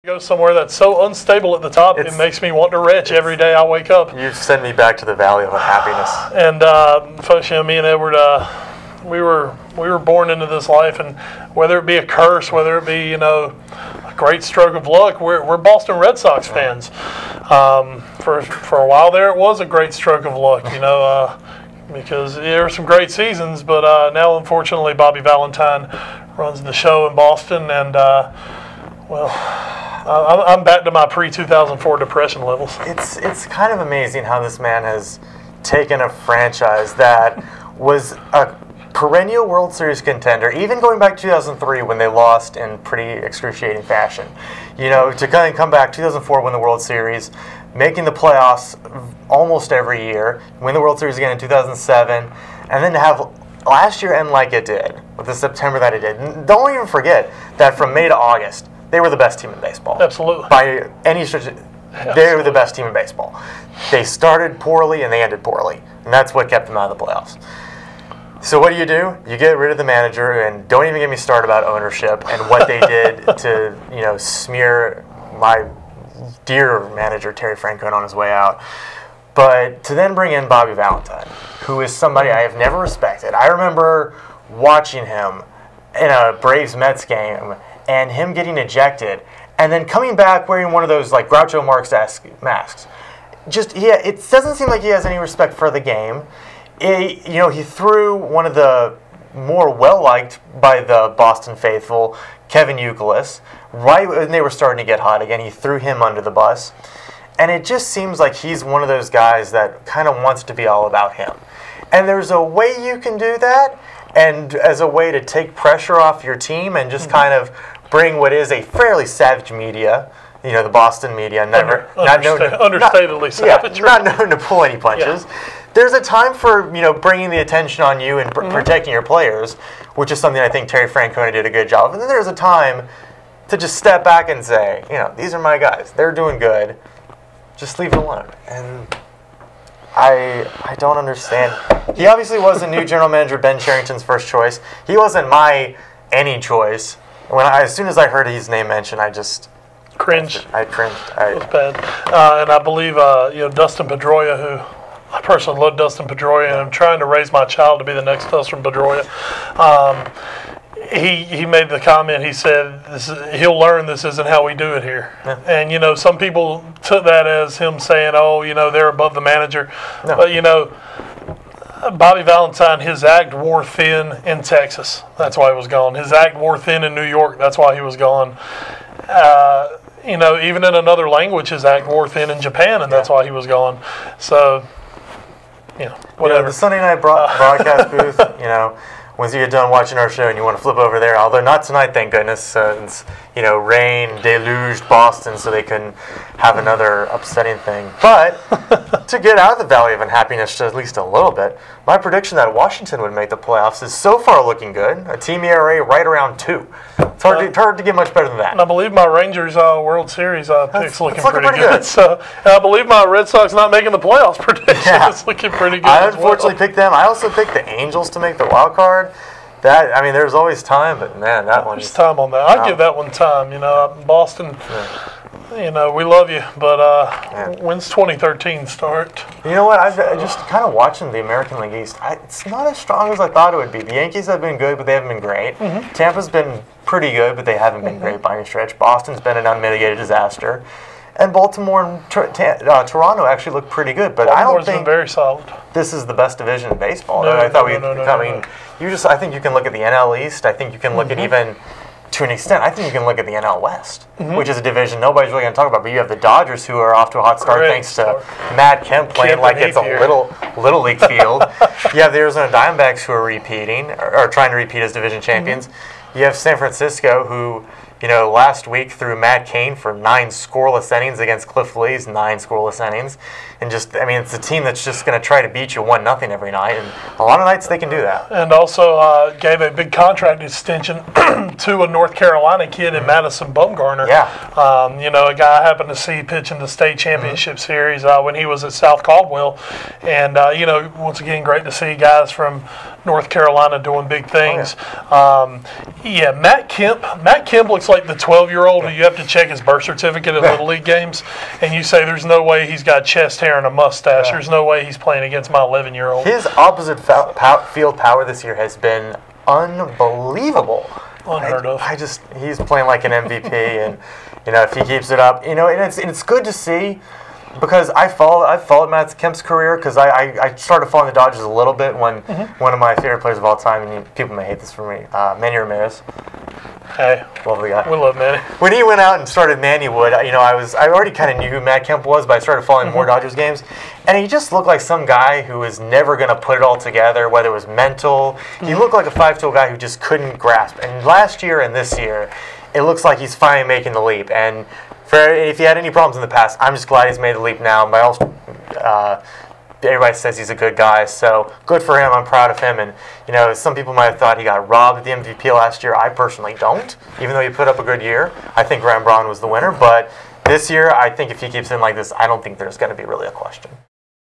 Go somewhere that's so unstable at the top, it makes me want to retch every day I wake up. You send me back to the valley of unhappiness. And folks, me and Edward, we were born into this life, and whether it be a curse, whether it be a great stroke of luck, we're Boston Red Sox fans. For a while there, it was a great stroke of luck, because there were some great seasons, but now unfortunately Bobby Valentine runs the show in Boston, and I'm back to my pre-2004 depression levels. It's kind of amazing how this man has taken a franchise that was a perennial World Series contender, even going back to 2003 when they lost in pretty excruciating fashion. To kind of come back, 2004 win the World Series, making the playoffs almost every year, win the World Series again in 2007, and then to have last year end like it did, with the September that it did. And don't even forget that from May to August, they were the best team in baseball. Absolutely. By any stretch, they were the best team in baseball. They started poorly and they ended poorly, and that's what kept them out of the playoffs. So what do? You get rid of the manager, and don't even get me started about ownership and what they did to smear my dear manager Terry Francona on his way out. But to then bring in Bobby Valentine, who is somebody I have never respected. I remember watching him in a Braves-Mets game and him getting ejected and then coming back wearing one of those like Groucho Marx-esque masks. It doesn't seem like he has any respect for the game. He threw one of the more well-liked by the Boston faithful, Kevin Youkilis, right when they were starting to get hot again. He threw him under the bus. And it just seems like he's one of those guys that kind of wants to be all about him. And there's a way you can do that, and as a way to take pressure off your team and just kind of bring what is a fairly savage media, the Boston media, understatedly savage. Not known to pull any punches. Yeah. There's a time for bringing the attention on you and protecting your players, which is something I think Terry Francona did a good job of. And then there's a time to just step back and say, these are my guys. They're doing good. Just leave it alone. And I don't understand. He obviously wasn't new general manager Ben Cherington's first choice. He wasn't my any choice. As soon as I heard his name mentioned, I just cringed. I cringed. It was bad. And I believe Dustin Pedroia, who I personally love Dustin Pedroia, and I'm trying to raise my child to be the next Dustin Pedroia. He made the comment. He said, "He'll learn this isn't how we do it here." Yeah. And some people took that as him saying, "Oh, they're above the manager." No. But Bobby Valentine, his act wore thin in Texas. That's why he was gone. His act wore thin in New York. That's why he was gone. Even in another language, his act wore thin in Japan, and that's why he was gone. So, whatever. The Sunday night broadcast booth, once you get done watching our show and you want to flip over there, although not tonight, thank goodness, since, rain deluged Boston so they couldn't have another upsetting thing. But to get out of the valley of unhappiness just at least a little bit, my prediction that Washington would make the playoffs is so far looking good. A team ERA right around 2. It's hard to get much better than that. And I believe my Rangers World Series pick's looking pretty good. So, and I believe my Red Sox not making the playoffs prediction is looking pretty good. I unfortunately picked them. I also picked the Angels to make the wild card. There's always time, but man, that one. There's time on that. I give that one time. Boston. Yeah. We love you, but when's 2013 start? You know what? I just kind of watching the American League East. It's not as strong as I thought it would be. The Yankees have been good, but they haven't been great. Mm-hmm. Tampa's been pretty good, but they haven't been great by any stretch. Boston's been an unmitigated disaster. And Baltimore and Toronto actually look pretty good, but I don't think been very solid. This is the best division in baseball. No, I think you can look at the NL East. I think you can look at even, to an extent, I think you can look at the NL West, which is a division nobody's really going to talk about. But you have the Dodgers, who are off to a hot start thanks to Matt Kemp playing like it's a little league field. You have the Arizona Diamondbacks, who are repeating or trying to repeat as division champions. You have San Francisco, who last week threw Matt Cain for 9 scoreless innings against Cliff Lee's 9 scoreless innings. And it's a team that's just going to try to beat you 1-0 every night. And a lot of nights they can do that. And also gave a big contract extension to a North Carolina kid in Madison Bumgarner. Yeah. A guy I happened to see pitch in the state championship series when he was at South Caldwell. And, once again, great to see guys from North Carolina doing big things. Matt Kemp looks looks like the 12-year-old who you have to check his birth certificate at Little League games, and you say there's no way he's got chest hair and a mustache. There's no way he's playing against my 11-year-old. His opposite field power this year has been unbelievable. Unheard of. He's playing like an MVP, and if he keeps it up, and it's good to see. Because I've followed Matt Kemp's career, because I started following the Dodgers a little bit when one of my favorite players of all time, and people may hate this for me, Manny Ramirez. Hey, lovely guy. We love Manny. When he went out and started Mannywood, I already kind of knew who Matt Kemp was, but I started following more Dodgers games, and he just looked like some guy who was never going to put it all together, whether it was mental. He looked like a 5-tool guy who just couldn't grasp. And last year and this year, it looks like he's finally making the leap. And if he had any problems in the past, I'm just glad he's made the leap now. Everybody says he's a good guy, so good for him. I'm proud of him. And some people might have thought he got robbed of the MVP last year. I personally don't, even though he put up a good year. I think Ryan Braun was the winner, but this year, I think if he keeps in like this, I don't think there's going to be really a question.